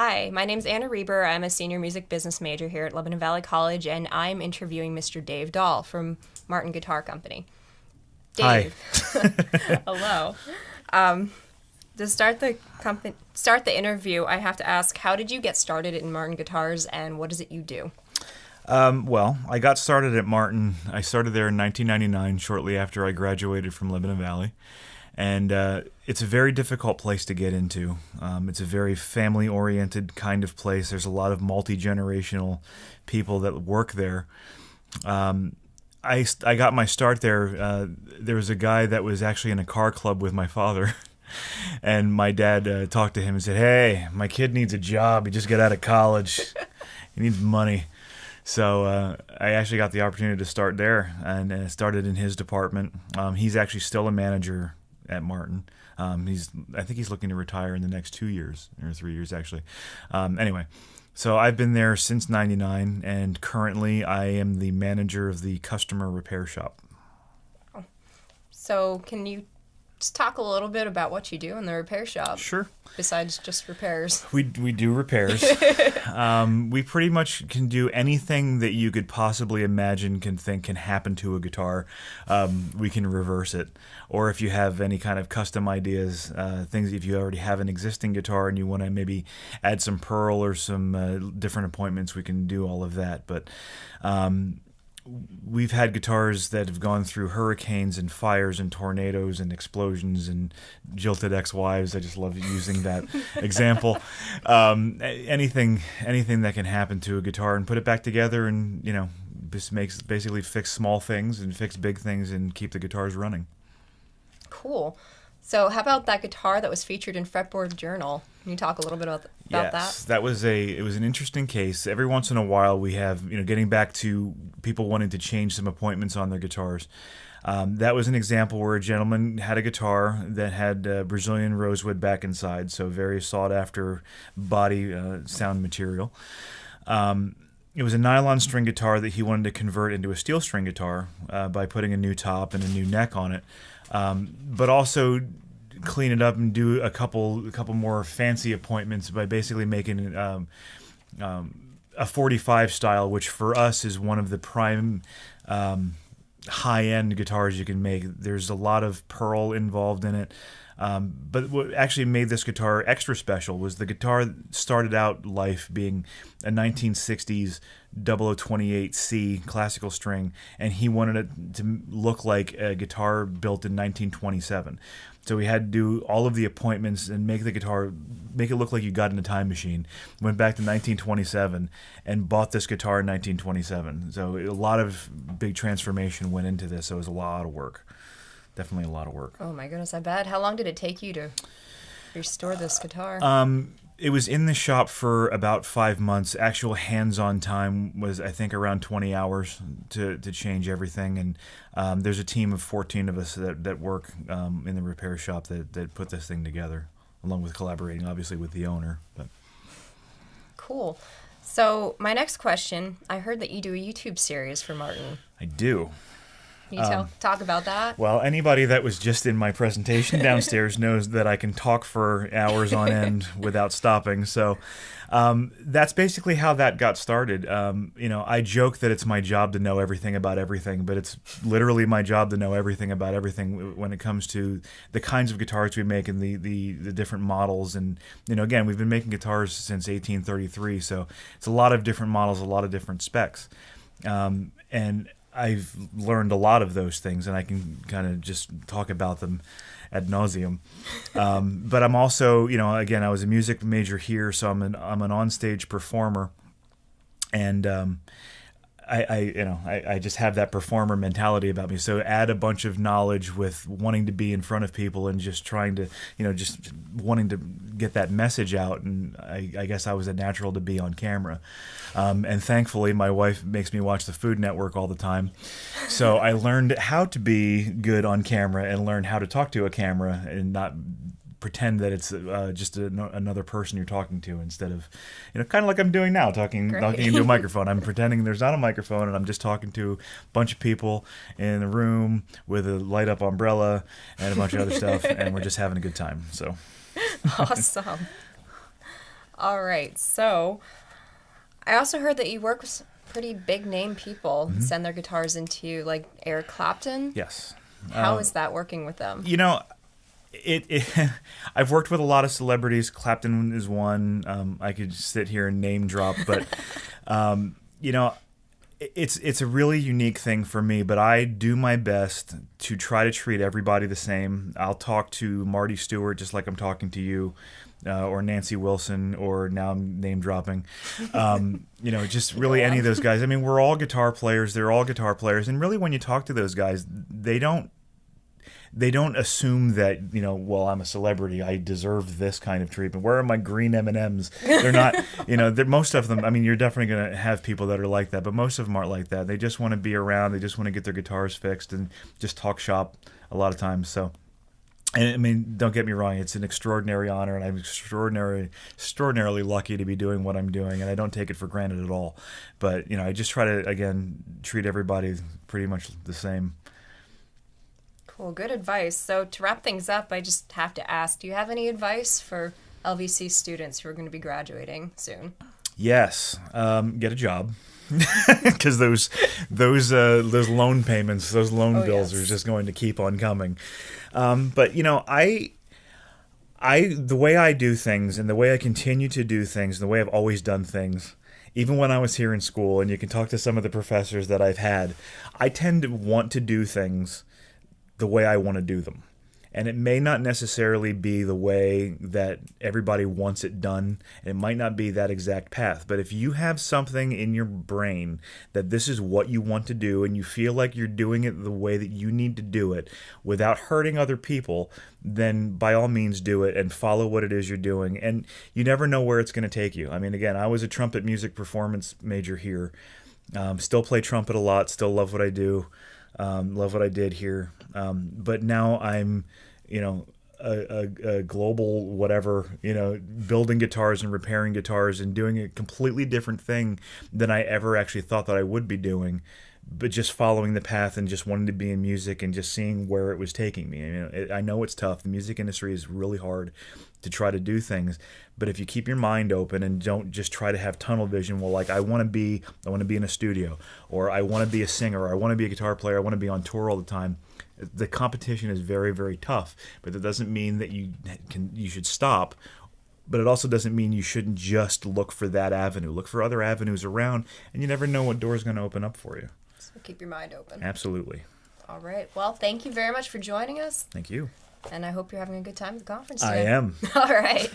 Hi, my name's Anna Reber. I'm a senior music business major here at Lebanon Valley College, and I'm interviewing Mr. Dave Dahl from Martin Guitar Company. Hi. Dave, hello. To start the interview, I have to ask, how did you get started in Martin Guitars, and what is it you do? Well, I got started at Martin. I started there in 1999, shortly after I graduated from Lebanon Valley. And it's a very difficult place to get into. It's a very family-oriented kind of place. There's a lot of multi-generational people that work there. I got my start there. There was a guy that was actually in a car club with my father. And my dad talked to him and said, "Hey, my kid needs a job. He just got out of college. He needs money." So I actually got the opportunity to start there and started in his department. He's actually still a manager at Martin. I think he's looking to retire in the next 2 years or 3 years actually. Anyway, so I've been there since '99, and currently I am the manager of the customer repair shop. So, can you just talk a little bit about what you do in the repair shop? Sure. Besides just repairs. We do repairs. We pretty much can do anything that you could possibly imagine can happen to a guitar. We can reverse it. Or if you have any kind of custom ideas, things if you already have an existing guitar and you want to maybe add some pearl or some different appointments, we can do all of that. But we've had guitars that have gone through hurricanes and fires and tornadoes and explosions and jilted ex-wives. I just love using that example. Anything that can happen to a guitar and put it back together, and just basically fix small things and fix big things and keep the guitars running. Cool. So, how about that guitar that was featured in Fretboard Journal? Can you talk a little bit about that? Yes, it was an interesting case. Every once in a while, we have getting back to people wanting to change some appointments on their guitars. That was an example where a gentleman had a guitar that had Brazilian rosewood back inside, so very sought after body sound material. It was a nylon string guitar that he wanted to convert into a steel string guitar by putting a new top and a new neck on it. But also clean it up and do a couple more fancy appointments by basically making a 45 style, which for us is one of the prime high-end guitars you can make. There's a lot of pearl involved in it. But what actually made this guitar extra special was the guitar started out life being a 1960s 0028C classical string, and he wanted it to look like a guitar built in 1927. So we had to do all of the appointments and make it look like you got in a time machine. Went back to 1927 and bought this guitar in 1927. So a lot of big transformation went into this. So it was a lot of work. Definitely a lot of work. Oh my goodness, I bet. How long did it take you to restore this guitar? It was in the shop for about 5 months. Actual hands-on time was, I think, around 20 hours to change everything. And there's a team of 14 of us that work in the repair shop that put this thing together, along with collaborating, obviously, with the owner. But Cool. So my next question, I heard that you do a YouTube series for Martin. I do. Can you talk about that? Well, anybody that was just in my presentation downstairs knows that I can talk for hours on end without stopping. So that's basically how that got started. I joke that it's my job to know everything about everything, but it's literally my job to know everything about everything when it comes to the kinds of guitars we make and the different models. And, again, we've been making guitars since 1833, so it's a lot of different models, a lot of different specs. And I've learned a lot of those things, and I can kind of just talk about them ad nauseum. But I'm also, again, I was a music major here, so I'm an onstage performer, and I just have that performer mentality about me. So add a bunch of knowledge with wanting to be in front of people and just trying to, just wanting to get that message out. And I guess I was a natural to be on camera. And thankfully, my wife makes me watch the Food Network all the time. So I learned how to be good on camera and learn how to talk to a camera and not pretend that it's just another person you're talking to, instead of, kind of like I'm doing now, talking into a microphone. I'm pretending there's not a microphone, and I'm just talking to a bunch of people in a room with a light up umbrella and a bunch of other stuff, and we're just having a good time. So Awesome. All right. So I also heard that you work with pretty big name people, send their guitars into you, like Eric Clapton. Yes. How is that working with them? You know, I've worked with a lot of celebrities. Clapton is one. I could sit here and name drop, but you know, it's a really unique thing for me. But I do my best to try to treat everybody the same. I'll talk to Marty Stewart just like I'm talking to you. Or Nancy Wilson, or now I'm name dropping. You know, just really any of those guys. I mean, we're all guitar players. They're all guitar players, and really, when you talk to those guys, they don't assume that, you know, well, I'm a celebrity, I deserve this kind of treatment. Where are my green M&Ms? They're not, you know, most of them, I mean, you're definitely going to have people that are like that, but most of them aren't like that. They just want to be around. They just want to get their guitars fixed and just talk shop a lot of times. So, and I mean, don't get me wrong, it's an extraordinary honor, and I'm extraordinarily lucky to be doing what I'm doing, and I don't take it for granted at all. But, you know, I just try to, again, treat everybody pretty much the same. Cool, good advice. So to wrap things up, I just have to ask, do you have any advice for LVC students who are going to be graduating soon? Yes, get a job. Because those loan payments, those loan bills are just going to keep on coming. But you know, I the way I do things and the way I continue to do things, and the way I've always done things, even when I was here in school, and you can talk to some of the professors that I've had, I tend to want to do things the way I want to do them. And it may not necessarily be the way that everybody wants it done. It might not be that exact path. But if you have something in your brain that this is what you want to do, and you feel like you're doing it the way that you need to do it without hurting other people, then by all means do it and follow what it is you're doing. And you never know where it's going to take you. I mean, again, I was a trumpet music performance major here. Still play trumpet a lot. Still love what I do. Love what I did here. But now I'm, you know, a global whatever, you know, building guitars and repairing guitars and doing a completely different thing than I ever actually thought that I would be doing, but just following the path and just wanting to be in music and just seeing where it was taking me. You know, I know it's tough. The music industry is really hard to try to do things, but if you keep your mind open and don't just try to have tunnel vision, well, like I want to be in a studio, or I want to be a singer, or I want to be a guitar player, I want to be on tour all the time. The competition is very, very tough, but that doesn't mean that you should stop. But it also doesn't mean you shouldn't just look for that avenue. Look for other avenues around, and you never know what door is going to open up for you. So keep your mind open. Absolutely. All right. Well, thank you very much for joining us. Thank you. And I hope you're having a good time at the conference today. I am. All right.